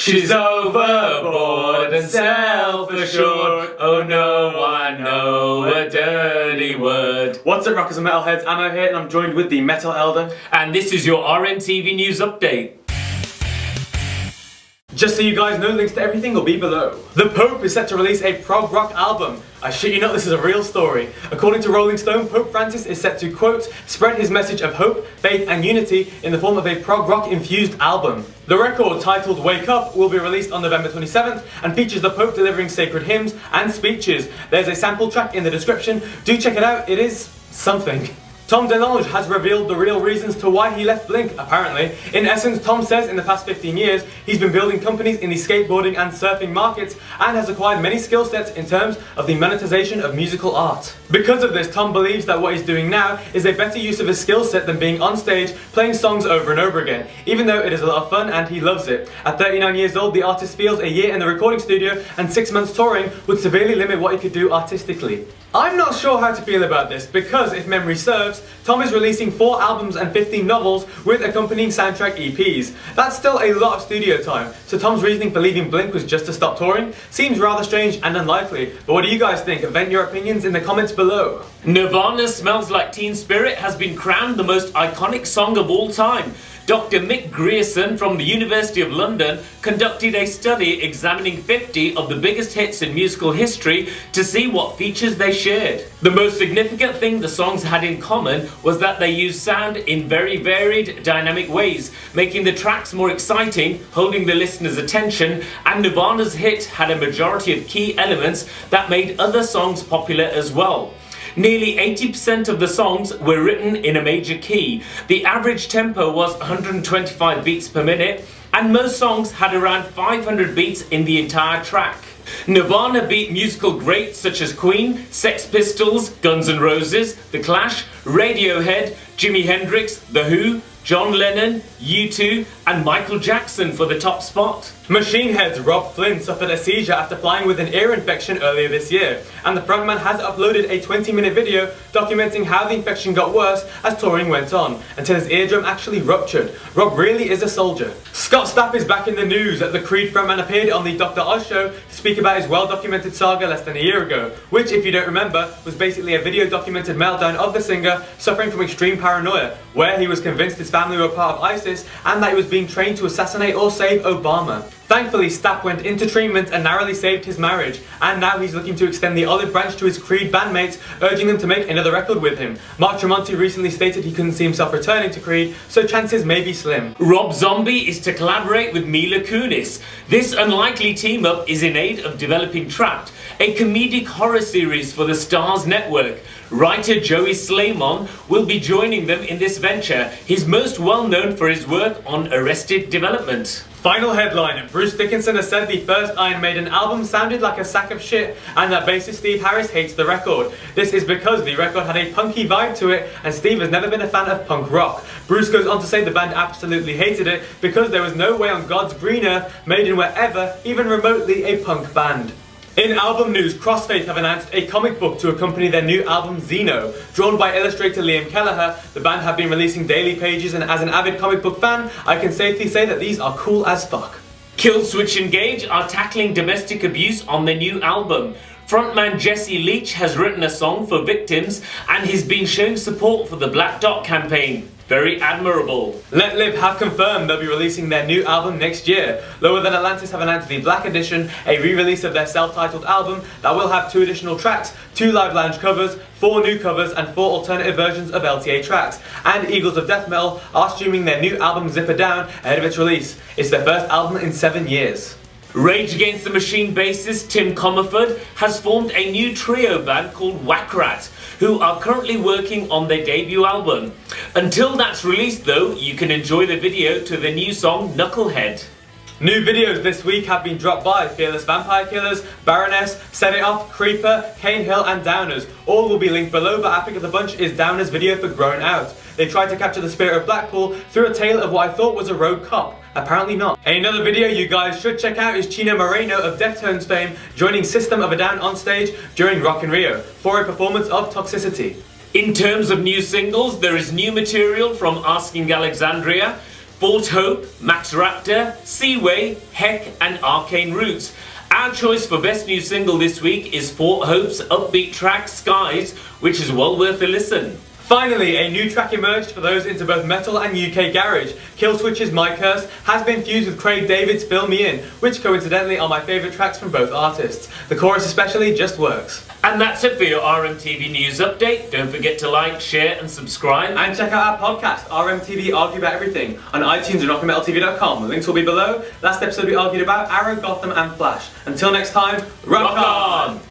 She's overboard and self-assured. Oh no, I know a dirty word. What's up, rockers and metalheads? Ammo here, and I'm joined with the Metal Elder. And this is your RMTV news update. Just so you guys know, links to everything will be below. The Pope is set to release a prog rock album. I shit you not, this is a real story. According to Rolling Stone, Pope Francis is set to, quote, spread his message of hope, faith and unity in the form of a prog rock infused album. The record, titled Wake Up, will be released on November 27th and features the Pope delivering sacred hymns and speeches. There's a sample track in the description. Do check it out, it is something. Tom DeLonge has revealed the real reasons to why he left Blink, apparently. In essence, Tom says in the past 15 years, he's been building companies in the skateboarding and surfing markets and has acquired many skill sets in terms of the monetization of musical art. Because of this, Tom believes that what he's doing now is a better use of his skill set than being on stage playing songs over and over again, even though it is a lot of fun and he loves it. At 39 years old, the artist feels a year in the recording studio and 6 months touring would severely limit what he could do artistically. I'm not sure how to feel about this because, if memory serves, Tom is releasing 4 albums and 15 novels with accompanying soundtrack EPs. That's still a lot of studio time, so Tom's reasoning for leaving Blink was just to stop touring? Seems rather strange and unlikely, but what do you guys think? Vent your opinions in the comments below. Nirvana's Smells Like Teen Spirit has been crowned the most iconic song of all time. Dr. Mick Grierson from the University of London conducted a study examining 50 of the biggest hits in musical history to see what features they shared. The most significant thing the songs had in common was that they used sound in very varied, dynamic ways, making the tracks more exciting, holding the listener's attention, and Nirvana's hit had a majority of key elements that made other songs popular as well. Nearly 80% of the songs were written in a major key. The average tempo was 125 beats per minute, and most songs had around 500 beats in the entire track. Nirvana beat musical greats such as Queen, Sex Pistols, Guns N' Roses, The Clash, Radiohead, Jimi Hendrix, The Who, John Lennon, U2, and Michael Jackson for the top spot. Machine Head's Rob Flynn suffered a seizure after flying with an ear infection earlier this year, and the frontman has uploaded a 20-minute video documenting how the infection got worse as touring went on, until his eardrum actually ruptured. Rob really is a soldier. Scott Stapp is back in the news. The Creed frontman appeared on the Dr. Oz show to speak about his well-documented saga less than a year ago, which, if you don't remember, was basically a video-documented meltdown of the singer suffering from extreme paranoia, where he was convinced his family were part of ISIS and that he was being trained to assassinate or save Obama. Thankfully, Stapp went into treatment and narrowly saved his marriage, and now he's looking to extend the olive branch to his Creed bandmates, urging them to make another record with him. Mark Tremonti recently stated he couldn't see himself returning to Creed, so chances may be slim. Rob Zombie is to collaborate with Mila Kunis. This unlikely team-up is in aid of developing Trapped, a comedic horror series for the Starz network. Writer Joey Slamon will be joining them in this venture. He's most well known for his work on Arrested Development. Final headline, Bruce Dickinson has said the first Iron Maiden album sounded like a sack of shit and that bassist Steve Harris hates the record. This is because the record had a punky vibe to it and Steve has never been a fan of punk rock. Bruce goes on to say the band absolutely hated it because there was no way on God's green earth Maiden were ever, even remotely, a punk band. In album news, Crossfaith have announced a comic book to accompany their new album Xeno. Drawn by illustrator Liam Kelleher, the band have been releasing daily pages, and as an avid comic book fan, I can safely say that these are cool as fuck. Killswitch Engage are tackling domestic abuse on their new album. Frontman Jesse Leach has written a song for victims and he's been showing support for the Black Dot campaign. Very admirable. Let Live have confirmed they'll be releasing their new album next year. Lower Than Atlantis have announced the Black Edition, a re-release of their self-titled album that will have 2 additional tracks, 2 live lounge covers, 4 new covers and 4 alternative versions of LTA tracks. And Eagles of Death Metal are streaming their new album Zipper Down ahead of its release. It's their first album in 7 years. Rage Against the Machine bassist Tim Comerford has formed a new trio band called Whackrat, who are currently working on their debut album. Until that's released though, you can enjoy the video to the new song Knucklehead. New videos this week have been dropped by Fearless Vampire Killers, Baroness, Set It Off, Creeper, Cane Hill and Downers. All will be linked below, but our pick of the bunch is Downers' video for Grown Out. They tried to capture the spirit of Blackpool through a tale of what I thought was a rogue cop. Apparently not. Another video you guys should check out is Chino Moreno of Deftones fame joining System of a Down on stage during Rock in Rio for a performance of Toxicity. In terms of new singles, there is new material from Asking Alexandria, Fort Hope, Max Raptor, Seaway, Heck and Arcane Roots. Our choice for best new single this week is Fort Hope's upbeat track Skies, which is well worth a listen. Finally, a new track emerged for those into both metal and UK garage. Killswitch's My Curse has been fused with Craig David's Fill Me In, which coincidentally are my favourite tracks from both artists. The chorus especially just works. And that's it for your RMTV news update. Don't forget to like, share and subscribe. And check out our podcast, RMTV Argue About Everything, on iTunes and RockandMetalTV.com. The links will be below. Last episode we argued about Arrow, Gotham and Flash. Until next time, rock on!